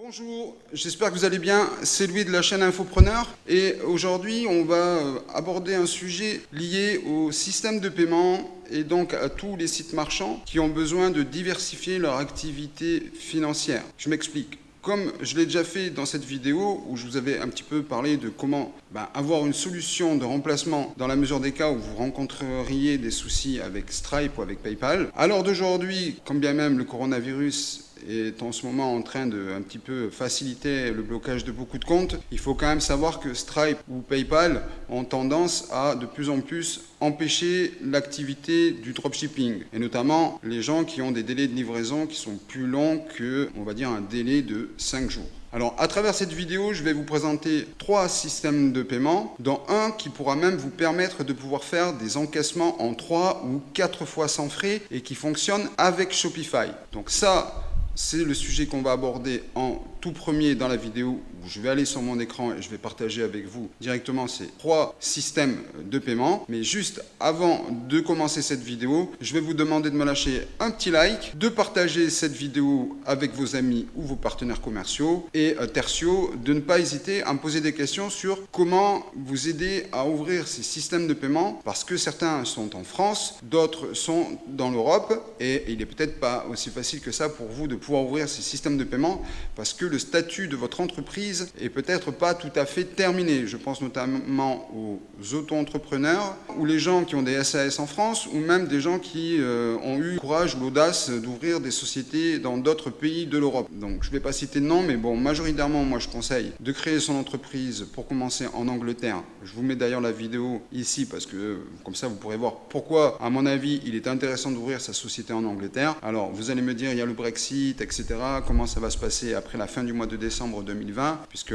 Bonjour, j'espère que vous allez bien, c'est Louis de la chaîne Infopreneur et aujourd'hui on va aborder un sujet lié au système de paiement et donc à tous les sites marchands qui ont besoin de diversifier leur activité financière. Je m'explique. Comme je l'ai déjà fait dans cette vidéo où je vous avais un petit peu parlé de comment avoir une solution de remplacement dans la mesure des cas où vous rencontreriez des soucis avec Stripe ou avec PayPal. À l'heure d'aujourd'hui, quand bien même le coronavirus est en ce moment en train de un petit peu faciliter le blocage de beaucoup de comptes, il faut quand même savoir que Stripe ou PayPal ont tendance à de plus en plus empêcher l'activité du dropshipping et notamment les gens qui ont des délais de livraison qui sont plus longs que, on va dire, un délai de 5 jours. Alors, à travers cette vidéo, je vais vous présenter 3 systèmes de paiement, dont un qui pourra même vous permettre de pouvoir faire des encaissements en 3 ou 4 fois sans frais et qui fonctionne avec Shopify. Donc ça, c'est le sujet qu'on va aborder en tout premier dans la vidéo où je vais aller sur mon écran et je vais partager avec vous directement ces 3 systèmes de paiement. Mais juste avant de commencer cette vidéo, je vais vous demander de me lâcher un petit like, de partager cette vidéo avec vos amis ou vos partenaires commerciaux et tertiaux, de ne pas hésiter à me poser des questions sur comment vous aider à ouvrir ces systèmes de paiement parce que certains sont en France, d'autres sont dans l'Europe et il n'est peut-être pas aussi facile que ça pour vous de pouvoir ouvrir ces systèmes de paiement parce que le statut de votre entreprise est peut-être pas tout à fait terminé. Je pense notamment aux auto-entrepreneurs ou les gens qui ont des SAS en France ou même des gens qui ont eu le courage ou l'audace d'ouvrir des sociétés dans d'autres pays de l'Europe. Donc je ne vais pas citer de nom, mais bon, majoritairement, moi je conseille de créer son entreprise pour commencer en Angleterre. Je vous mets d'ailleurs la vidéo ici parce que comme ça vous pourrez voir pourquoi, à mon avis, il est intéressant d'ouvrir sa société en Angleterre. Alors vous allez me dire, il y a le Brexit, etc. Comment ça va se passer après la fin du mois de décembre 2020, puisque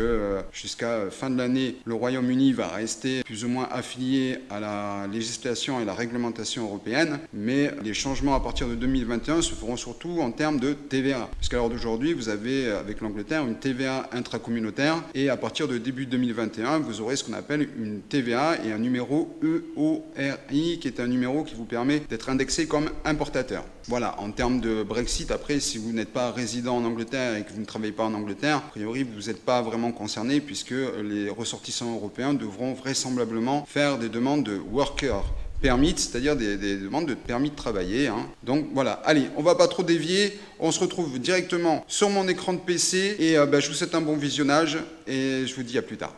jusqu'à fin de l'année, le Royaume-Uni va rester plus ou moins affilié à la législation et la réglementation européenne, mais les changements à partir de 2021 se feront surtout en termes de TVA. Puisqu'à l'heure d'aujourd'hui, vous avez avec l'Angleterre une TVA intracommunautaire et à partir de début 2021, vous aurez ce qu'on appelle une TVA et un numéro EORI qui est un numéro qui vous permet d'être indexé comme importateur. Voilà, en termes de Brexit, après, si vous n'êtes pas résident en Angleterre et que vous ne travaillez pas en Angleterre, a priori, vous n'êtes pas vraiment concerné puisque les ressortissants européens devront vraisemblablement faire des demandes de worker permit, c'est-à-dire des demandes de permis de travailler. Donc voilà, allez, on va pas trop dévier, on se retrouve directement sur mon écran de PC et je vous souhaite un bon visionnage et je vous dis à plus tard.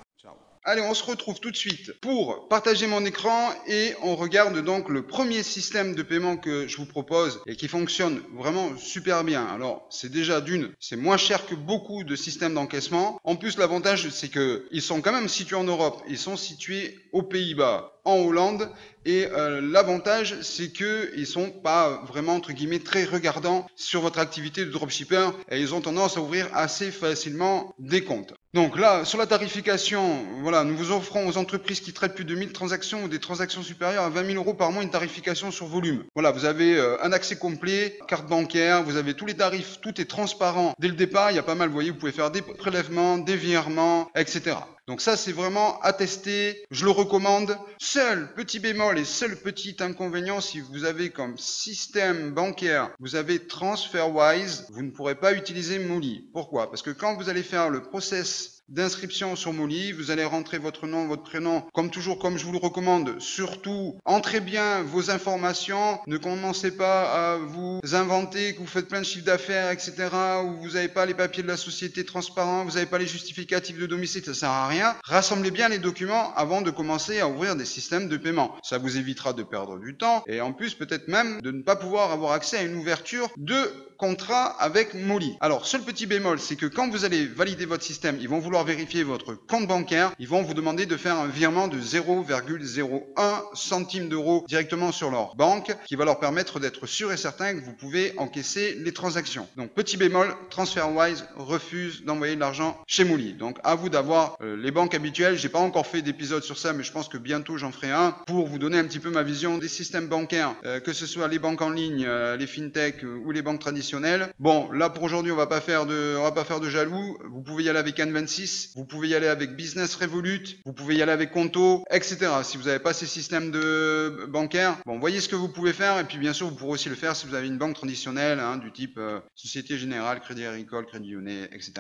Allez, on se retrouve tout de suite pour partager mon écran et on regarde donc le premier système de paiement que je vous propose et qui fonctionne vraiment super bien. Alors, c'est déjà c'est moins cher que beaucoup de systèmes d'encaissement. En plus, l'avantage, c'est qu'ils sont quand même situés en Europe. Ils sont situés aux Pays-Bas, en Hollande. Et l'avantage, c'est qu'ils sont pas vraiment, entre guillemets, très regardants sur votre activité de dropshipper et ils ont tendance à ouvrir assez facilement des comptes. Donc là, sur la tarification, voilà, nous vous offrons aux entreprises qui traitent plus de 1000 transactions ou des transactions supérieures à 20 000 € par mois une tarification sur volume. Voilà, vous avez un accès complet, carte bancaire, vous avez tous les tarifs, tout est transparent. Dès le départ, il y a pas mal, vous voyez, vous pouvez faire des prélèvements, des virements, etc. Donc ça, c'est vraiment à tester, je le recommande. Seul petit bémol et seul petit inconvénient, si vous avez comme système bancaire, vous avez TransferWise, vous ne pourrez pas utiliser Molly. Pourquoi? Parce que quand vous allez faire le process d'inscription sur Molly, vous allez rentrer votre nom, votre prénom, comme toujours, comme je vous le recommande. Surtout, entrez bien vos informations, ne commencez pas à vous inventer que vous faites plein de chiffres d'affaires, etc., où vous n'avez pas les papiers de la société transparents, vous n'avez pas les justificatifs de domicile, ça sert à rien. Rassemblez bien les documents avant de commencer à ouvrir des systèmes de paiement. Ça vous évitera de perdre du temps et en plus peut-être même de ne pas pouvoir avoir accès à une ouverture de contrat avec Molly. Alors, seul petit bémol, c'est que quand vous allez valider votre système, ils vont vouloir vérifier votre compte bancaire, ils vont vous demander de faire un virement de 0,01 centime d'euro directement sur leur banque, qui va leur permettre d'être sûr et certain que vous pouvez encaisser les transactions. Donc, petit bémol, TransferWise refuse d'envoyer de l'argent chez Molly. Donc, à vous d'avoir les banques habituelles. J'ai pas encore fait d'épisode sur ça, mais je pense que bientôt j'en ferai un pour vous donner un petit peu ma vision des systèmes bancaires, que ce soit les banques en ligne, les fintech ou les banques traditionnelles. Bon, là pour aujourd'hui, on va pas faire de jaloux. Vous pouvez y aller avec N26 N26, vous pouvez y aller avec Business Revolut, vous pouvez y aller avec Conto, etc. Si vous n'avez pas ces systèmes de bancaires, bon, voyez ce que vous pouvez faire. Et puis bien sûr, vous pourrez aussi le faire si vous avez une banque traditionnelle, hein, du type Société Générale, Crédit Agricole, Crédit Lyonnais, etc.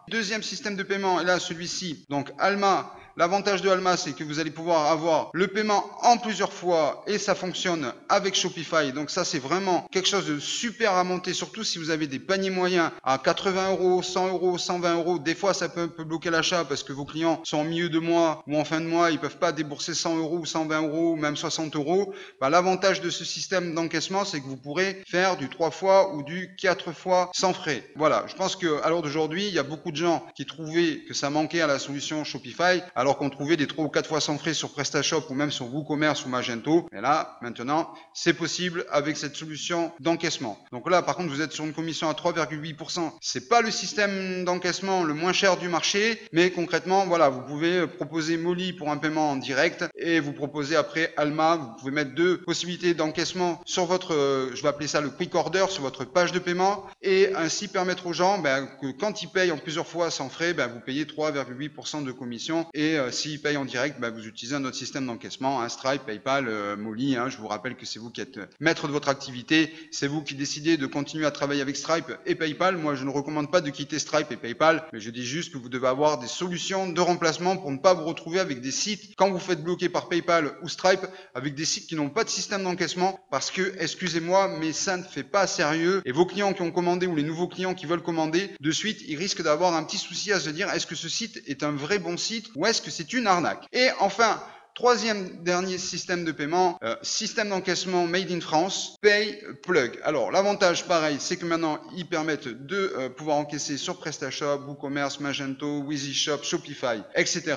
Deuxième système de paiement, et là celui-ci, donc Alma. L'avantage de Alma, c'est que vous allez pouvoir avoir le paiement en plusieurs fois et ça fonctionne avec Shopify. Donc ça, c'est vraiment quelque chose de super à monter, surtout si vous avez des paniers moyens à 80 €, 100 €, 120 €. Des fois, ça peut bloquer l'achat parce que vos clients sont en milieu de mois ou en fin de mois, ils peuvent pas débourser 100 € ou 120 € ou même 60 €. Bah, l'avantage de ce système d'encaissement, c'est que vous pourrez faire du 3 fois ou du 4 fois sans frais. Voilà, je pense qu'à l'heure d'aujourd'hui, il y a beaucoup de gens qui trouvaient que ça manquait à la solution Shopify, alors qu'on trouvait des 3 ou 4 fois sans frais sur PrestaShop ou même sur WooCommerce ou Magento. Et là, maintenant, c'est possible avec cette solution d'encaissement. Donc là, par contre, vous êtes sur une commission à 3,8%. C'est pas le système d'encaissement le moins cher du marché, mais concrètement, voilà, vous pouvez proposer Molly pour un paiement en direct et vous proposez après Alma. Vous pouvez mettre 2 possibilités d'encaissement sur votre, je vais appeler ça le quick order, sur votre page de paiement et ainsi permettre aux gens que quand ils payent en plusieurs fois sans frais, vous payez 3,8% de commission et s'ils payent en direct, vous utilisez un autre système d'encaissement, Stripe, PayPal, Molly. Je vous rappelle que c'est vous qui êtes maître de votre activité, c'est vous qui décidez de continuer à travailler avec Stripe et PayPal. Moi, je ne recommande pas de quitter Stripe et PayPal, mais je dis juste que vous devez avoir des solutions de remplacement pour ne pas vous retrouver avec des sites, quand vous faites bloquer par PayPal ou Stripe, avec des sites qui n'ont pas de système d'encaissement, parce que, excusez-moi, mais ça ne fait pas sérieux. Et vos clients qui ont commandé ou les nouveaux clients qui veulent commander, de suite, ils risquent d'avoir un petit souci à se dire, est-ce que ce site est un vrai bon site ou est-ce que c'est une arnaque? Et enfin, troisième dernier système de paiement, système d'encaissement made in France, PayPlug. Alors l'avantage pareil, c'est que maintenant ils permettent de pouvoir encaisser sur PrestaShop, WooCommerce, Magento, WeezyShop, Shopify, etc.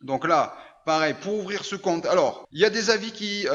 Donc là, pareil, pour ouvrir ce compte, alors, il y a des avis qui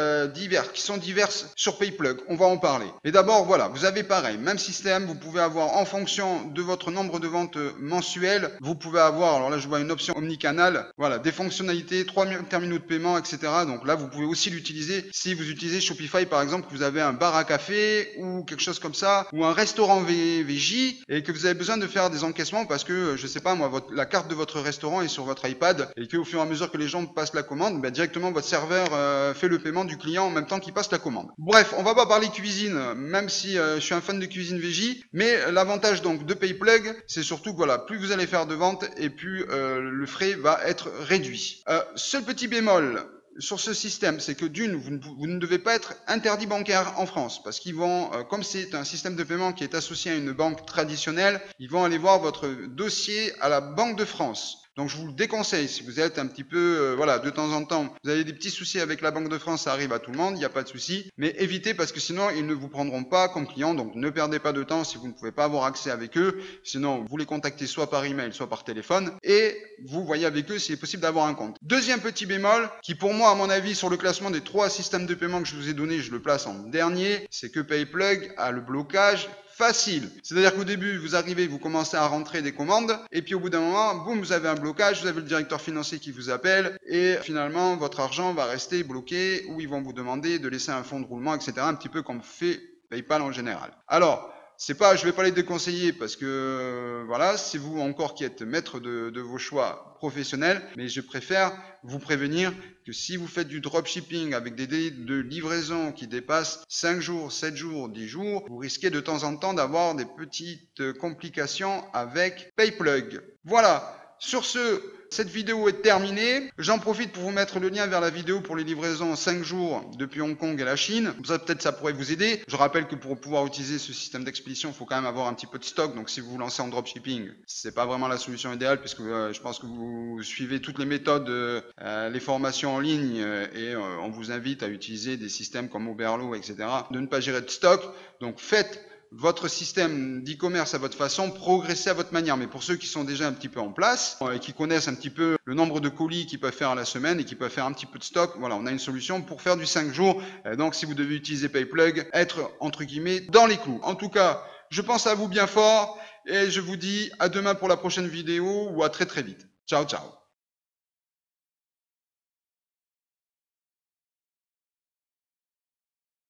sont divers sur PayPlug, on va en parler. Et d'abord, voilà, vous avez pareil, même système, vous pouvez avoir en fonction de votre nombre de ventes mensuelles, vous pouvez avoir, alors là je vois une option omnicanal, voilà, des fonctionnalités, 3 terminaux de paiement, etc. Donc là, vous pouvez aussi l'utiliser si vous utilisez Shopify, par exemple, que vous avez un bar à café ou quelque chose comme ça, ou un restaurant VJ, et que vous avez besoin de faire des encaissements parce que, je sais pas moi, la carte de votre restaurant est sur votre iPad, et qu'au fur et à mesure que les gens passe la commande, directement votre serveur fait le paiement du client en même temps qu'il passe la commande. Bref, on va pas parler cuisine, même si je suis un fan de cuisine VJ, mais l'avantage donc de PayPlug, c'est surtout que voilà, plus vous allez faire de ventes et plus le frais va être réduit. Seul petit bémol sur ce système, c'est que d'une, vous ne devez pas être interdit bancaire en France, parce qu'ils vont, comme c'est un système de paiement qui est associé à une banque traditionnelle, ils vont aller voir votre dossier à la Banque de France. Donc je vous le déconseille, si vous êtes un petit peu, voilà, de temps en temps, vous avez des petits soucis avec la Banque de France, ça arrive à tout le monde, il n'y a pas de souci, mais évitez parce que sinon ils ne vous prendront pas comme client, donc ne perdez pas de temps si vous ne pouvez pas avoir accès avec eux, sinon vous les contactez soit par email, soit par téléphone, et vous voyez avec eux s'il est possible d'avoir un compte. Deuxième petit bémol, qui pour moi, à mon avis, sur le classement des 3 systèmes de paiement que je vous ai donné, je le place en dernier, c'est que PayPlug a le blocage facile. C'est-à-dire qu'au début, vous arrivez, vous commencez à rentrer des commandes, et puis au bout d'un moment, boum, vous avez un blocage, vous avez le directeur financier qui vous appelle, et finalement, votre argent va rester bloqué, ou ils vont vous demander de laisser un fonds de roulement, etc., un petit peu comme fait PayPal en général. Alors, je vais pas les déconseiller parce que voilà, c'est vous encore qui êtes maître de vos choix professionnels, mais je préfère vous prévenir que si vous faites du dropshipping avec des délais de livraison qui dépassent 5 jours, 7 jours, 10 jours, vous risquez de temps en temps d'avoir des petites complications avec PayPlug. Voilà. Sur ce, cette vidéo est terminée. J'en profite pour vous mettre le lien vers la vidéo pour les livraisons en 5 jours depuis Hong Kong et la Chine. Peut-être ça pourrait vous aider. Je rappelle que pour pouvoir utiliser ce système d'expédition, il faut quand même avoir un petit peu de stock. Donc si vous vous lancez en dropshipping, c'est pas vraiment la solution idéale puisque je pense que vous suivez toutes les méthodes, les formations en ligne et on vous invite à utiliser des systèmes comme Oberlo, etc. De ne pas gérer de stock. Donc faites votre système d'e-commerce à votre façon, progressez à votre manière. Mais pour ceux qui sont déjà un petit peu en place et qui connaissent un petit peu le nombre de colis qu'ils peuvent faire à la semaine et qui peuvent faire un petit peu de stock, voilà, on a une solution pour faire du 5 jours. Donc si vous devez utiliser PayPlug, être entre guillemets dans les clous. En tout cas, je pense à vous bien fort et je vous dis à demain pour la prochaine vidéo ou à très très vite. Ciao, ciao.